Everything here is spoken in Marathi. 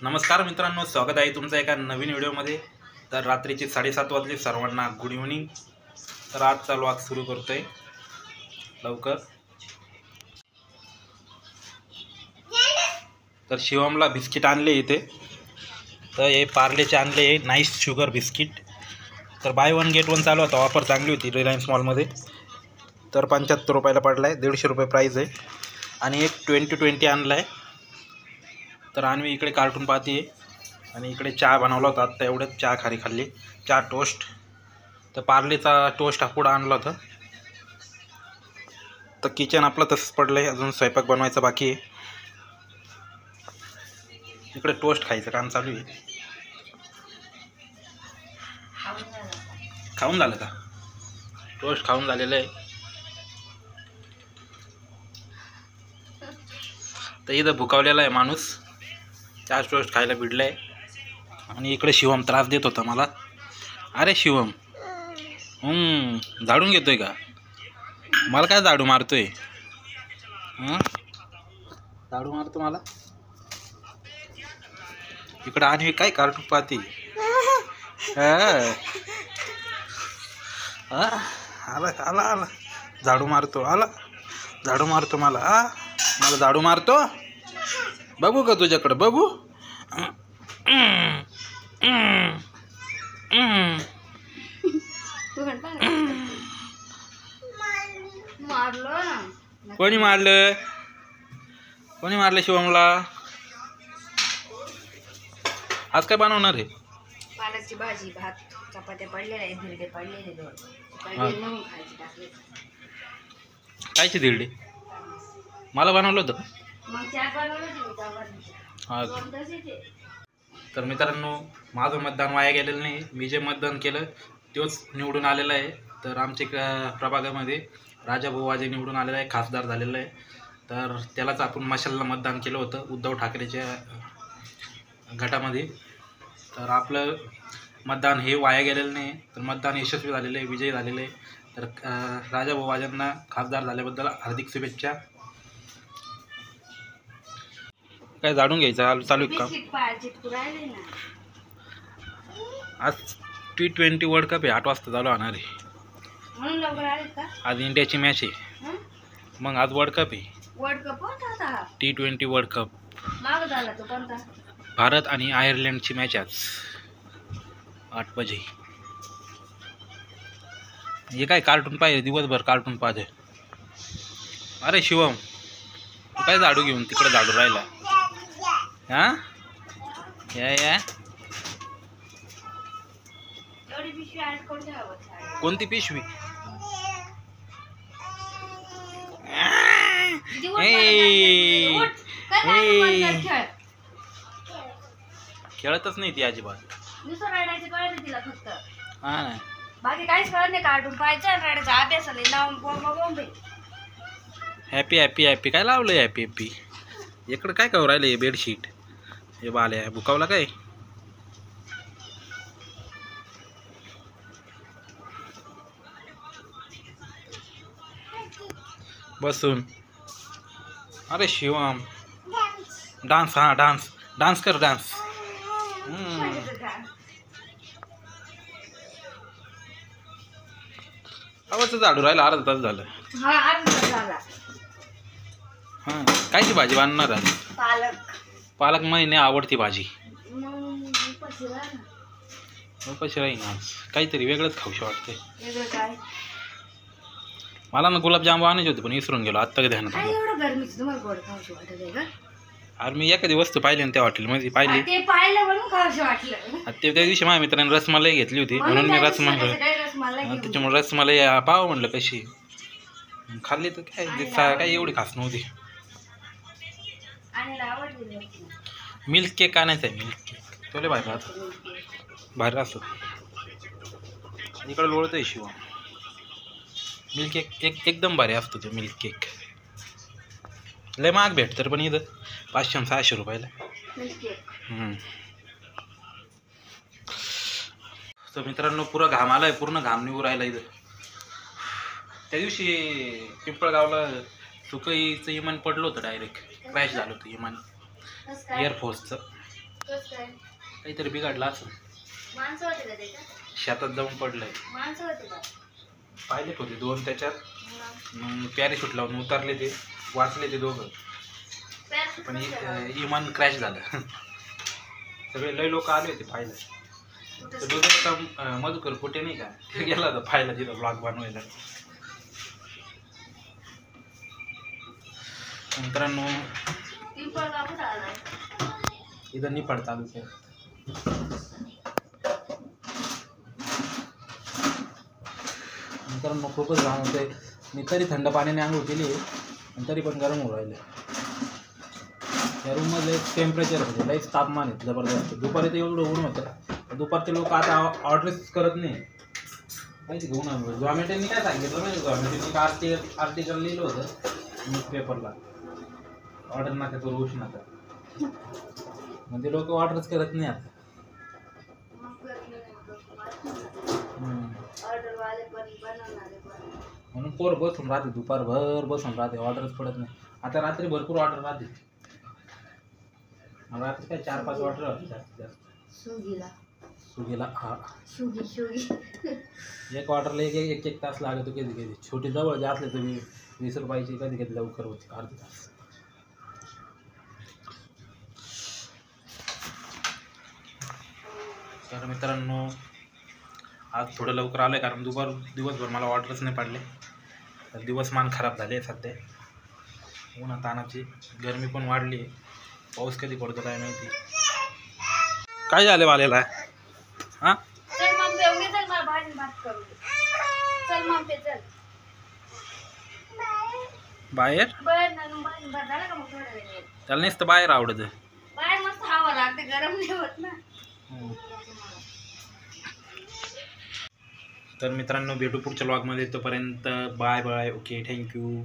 नमस्कार मित्रांनो, स्वागत आहे तुमचं एका नवीन व्हिडिओमध्ये। तर रात्रीचे 7:30 वाजले, सर्वांना गुड इव्हनिंग। तर आजचा व्लॉग सुरू करतोय लवकर। तर शिवमला बिस्किट आणले इथे, तर हे पार्लेचे आणले नाईस शुगर बिस्किट। तर बाय वन गेट वन चालू होता, ऑफर चांगली होती रिलायन्स मॉलमध्ये। तर 75 रुपयाला पडला आहे, 150 रुपये प्राईस आहे। आणि एक 2020 आणला आहे। तर आणि इकडे कार्टून पाहते आणि इकडे चहा बनवला होता आत्ता, एवढंच चहा खाल्ली, चहा टोस्ट। तर पार्लेचा टोस्ट हा पुढं आणला होता। तर किचन आपलं तसंच पडलं आहे, अजून स्वयंपाक बनवायचा बाकी आहे। इकडे टोस्ट खायचं काम चालू आहे। खाऊन झालं का? टोस्ट खाऊन झालेलं आहे। तर इथं भुकावलेला आहे माणूस, चहा टोस्ट खायला भिडलाय। आणि इकडे शिवम त्रास देत होता मला। अरे शिवम, झाडून घेतोय का? मला काय झाडू मारतोय? झाडू मारतो मला? इकडे आणि काय कार्टून पाहते? आला आला आला, झाडू मारतो, आला झाडू मारतो मला। मला झाडू मारतो, बघू का तुझ्याकडे? बघू। कोणी मारलं? कोणी मारलं शिवमला? आज काय बनवणार आहे? पालकची भाजी, भात, चपात्या पडलेल्या आहेत, धिरडे पडलेले दोन, खायची टाकले। कायची धिरडे? मला बनवलं होतं मग चार बनवलं। तर मित्रांनो, माझं मतदान वाया गेलेलं नाही। मी जे मतदान केलं तोच निवडून आलेला आहे। तर आमच्या प्रभागामध्ये राजाभाऊ वाजे निवडून आलेला आहे, खासदार झालेला आहे। तर त्यालाच आपण मशालला मतदान केलं होतं, उद्धव ठाकरेच्या गटामध्ये। तर आपलं मतदान हे वाया गेलेलं नाही, तर मतदान यशस्वी झालेलं आहे, विजयी झालेलं आहे। तर राजाभाऊ वाजेंना खासदार झाल्याबद्दल हार्दिक शुभेच्छा। काय झाडून घ्यायचं चालू का? आज T20 वर्ल्ड कप आहे, 8 वाजता चालू होणार आहे। आज इंडियाची मॅच आहे, मग आज वर्ल्ड कप आहे। T20 वर्ल्ड कप, भारत आणि आयर्लंडची मॅच आज 8 बजे। हे काय कार्टून पाहिजे, दिवसभर कार्टून पाहिजे। अरे शिवम, तू काय झाडू घेऊन तिकडे झाडू राहिला? या कोणती पिशवी? खेळतच नाही ती अजिबात। हा ना, बाकी काहीच कळत नाही, कार्टून पाहायचं आणि रडायचं, अभ्यासाला लावून हॅपी हॅपी हॅपी काय लावलंय? हॅपी हॅपी इकडं काय करू राहिलं? हे बेडशीट हे बाल्या भुकावला काय? बसून। अरे शिवम, डान्स, हा डान्स, डान्स कर, डान्स। आवाज झाडू राहिला, अर्धा तास झालं। हा, कायची भाजी बांधणार आहे? पालक महिने आवडती भाजी। उपाशी राहीन आज, काहीतरी वेगळंच खाऊशी वाटतंय मला ना। गुलाबजाम आणायचे होते पण विसरून गेलो, आत्ता कधी ध्यानात आलं। अरे मी एखादी वस्तू पाहिली ना त्या हॉटेलमध्ये पाहिली, ते त्या दिवशी माझ्या मित्राने रसमलाई घेतली होती, म्हणून मी रसमलाई, त्याच्यामुळे रसमलाई पाव म्हणलं कशी खाल्ली। तर काय एवढी खास नव्हती। मिल्क केक आणायचा आहे, मिल्क केक तुला बाहेर राहतो, बाहेर असतो इकडे लोळत आहे शिवा। मिल्क केक एकदम भारी असतो तो मिल्क केक, लय महाग भेटतं पण इथं 500-600 रुपयाला। तर मित्रांनो, पुरा घाम आलाय, पूर्ण घाम निघू राहिला इथं। त्या दिवशी पिंपळगावला सुकईचं विमान पडलं होतं, डायरेक्ट क्रॅश झालं होतं विमान, एअरफोर्सचं। कसं काय काहीतरी बिघडलं असं, माणसं होते का त्याच्यात? शेतात जाऊन पडलंय. माणसं होते का? पायलट होते 2 त्याच्यात, मग मग पॅरेशूट लावून उतरले ते, वाचले ते दोघं, पॅराशूट पण कसं काय? विमान क्रॅश झालं. सगळे लय लोक आले होते पाहायला. कुठं तर दोघं मधुकर कुठे नाही का, ते गेला होता पाहायला तिथं ब्लॉग बनवायला. मित्रांनो पिंपळगाव कुठं आलाय? इथं निफाड तालुक्यात. मित्रांनो खूपच घाम होते. मी तरी थंड पाण्याने आंघोळ केली आहे, पण तरी पण गरम होऊ राहिले. या रूममध्ये टेम्परेचर होतं, लईच तापमान आहे जबरदस्त. दुपारी ते एवढं ऊन होतं, दुपारचे लोक आता ऑर्डरच करत नाही. माहिती का उन्हामुळे. झॉमॅटोनी काय सांगितलं माहिती, झॉमॅटोनी आर्टिकल लिहिलं होतं न्यूजपेपरला, ऑर्डर नका करू उष्णता. म्हणजे लोक ऑर्डरच करत नाही आता. ऑर्डर वाले पण बनवणारे पण. म्हणून पोर बसून राहते, दुपारभर बसून राहते, ऑर्डरच पडत नाही. आता रात्री भरपूर ऑर्डर राहते. रात्री काय 4-5 ऑर्डर होती जास्तीत जास्त. स्विगीला हा, एक ऑर्डरला एक तास लागतो कधी कधी. छोटी जवळ जे असले तर 20 रुपयाची, कधी कधी लवकर होती अर्धा तास. तर मित्रांनो आज थोडं लवकर आलं आहे, कारण दिवसभर मला ऑर्डरच नाही पडले. तर दिवसमान खराब झाले सध्या, उन्हा तानाची. गरमी पण वाढली आहे, पाऊस कधी पडतो काय माहिती. काय झालं वालेला? हां चल मग बेवगे, चल मला भाजी भात करू दे. चल मग ते चल बाहेर. बाहेर ना, भाजी भात झाला का मग थोड्या वेळाने? त्याला नुसतं बाहेर आवडतं. बाहेर मस्त हवा लागते, गरम नाही होत ना. तर मित्रांनो भेटू पुढच्या व्लॉगमध्ये. तोपर्यंत बाय बाय. Okay, thank you.